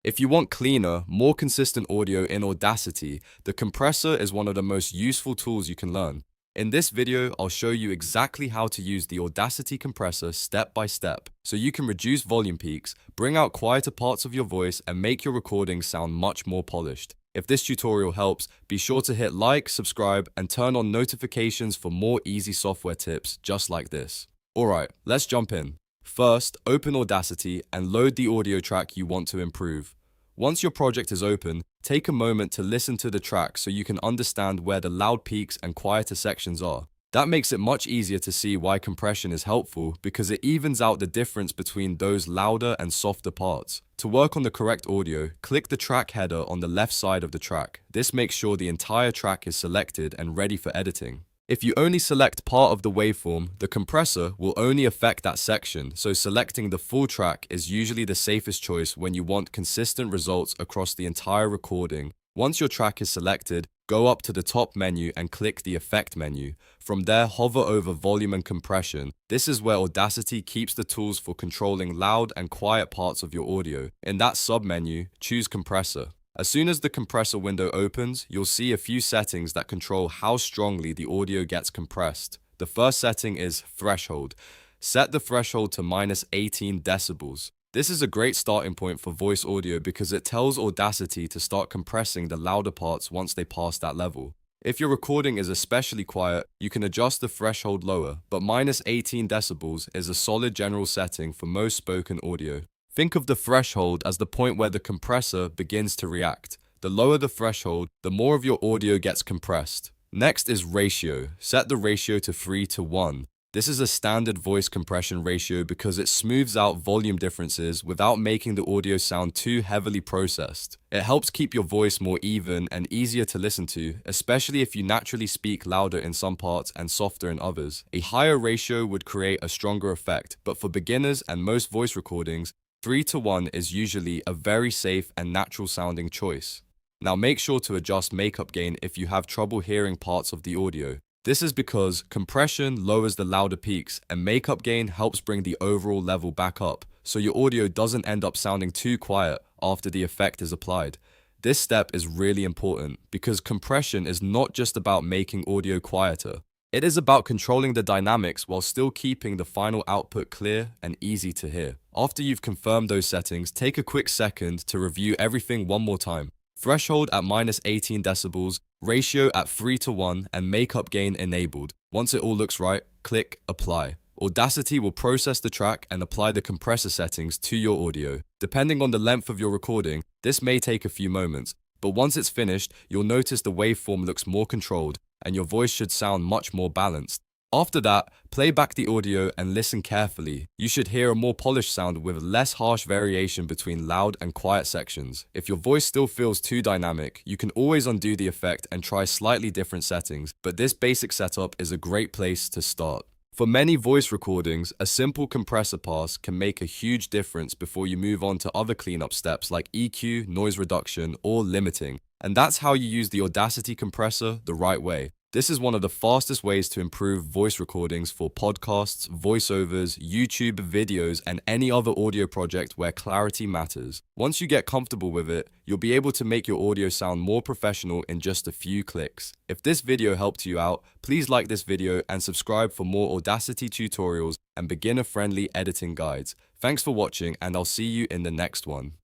If you want cleaner, more consistent audio in Audacity, the compressor is one of the most useful tools you can learn. In this video, I'll show you exactly how to use the Audacity compressor step by step, so you can reduce volume peaks, bring out quieter parts of your voice, and make your recordings sound much more polished. If this tutorial helps, be sure to hit like, subscribe, and turn on notifications for more easy software tips just like this. Alright, let's jump in. First, open Audacity and load the audio track you want to improve. Once your project is open, take a moment to listen to the track so you can understand where the loud peaks and quieter sections are. That makes it much easier to see why compression is helpful because it evens out the difference between those louder and softer parts. To work on the correct audio, click the track header on the left side of the track. This makes sure the entire track is selected and ready for editing. If you only select part of the waveform, the compressor will only affect that section, so selecting the full track is usually the safest choice when you want consistent results across the entire recording. Once your track is selected, go up to the top menu and click the Effect menu. From there, hover over Volume and Compression. This is where Audacity keeps the tools for controlling loud and quiet parts of your audio. In that sub-menu, choose Compressor. As soon as the compressor window opens, you'll see a few settings that control how strongly the audio gets compressed. The first setting is Threshold. Set the threshold to -18 decibels. This is a great starting point for voice audio because it tells Audacity to start compressing the louder parts once they pass that level. If your recording is especially quiet, you can adjust the threshold lower, but -18 decibels is a solid general setting for most spoken audio. Think of the threshold as the point where the compressor begins to react. The lower the threshold, the more of your audio gets compressed. Next is ratio. Set the ratio to 3:1. This is a standard voice compression ratio because it smooths out volume differences without making the audio sound too heavily processed. It helps keep your voice more even and easier to listen to, especially if you naturally speak louder in some parts and softer in others. A higher ratio would create a stronger effect, but for beginners and most voice recordings, 3:1 is usually a very safe and natural sounding choice. Now make sure to adjust makeup gain if you have trouble hearing parts of the audio. This is because compression lowers the louder peaks and makeup gain helps bring the overall level back up, so your audio doesn't end up sounding too quiet after the effect is applied. This step is really important because compression is not just about making audio quieter. It is about controlling the dynamics while still keeping the final output clear and easy to hear. After you've confirmed those settings, take a quick second to review everything one more time. Threshold at -18 decibels, ratio at 3:1, and makeup gain enabled. Once it all looks right, click Apply. Audacity will process the track and apply the compressor settings to your audio. Depending on the length of your recording, this may take a few moments, but once it's finished, you'll notice the waveform looks more controlled, and your voice should sound much more balanced. After that, play back the audio and listen carefully. You should hear a more polished sound with less harsh variation between loud and quiet sections. If your voice still feels too dynamic, you can always undo the effect and try slightly different settings, but this basic setup is a great place to start. For many voice recordings, a simple compressor pass can make a huge difference before you move on to other cleanup steps like EQ, noise reduction, or limiting. And that's how you use the Audacity compressor the right way. This is one of the fastest ways to improve voice recordings for podcasts, voiceovers, YouTube videos, and any other audio project where clarity matters. Once you get comfortable with it, you'll be able to make your audio sound more professional in just a few clicks. If this video helped you out, please like this video and subscribe for more Audacity tutorials and beginner-friendly editing guides. Thanks for watching, and I'll see you in the next one.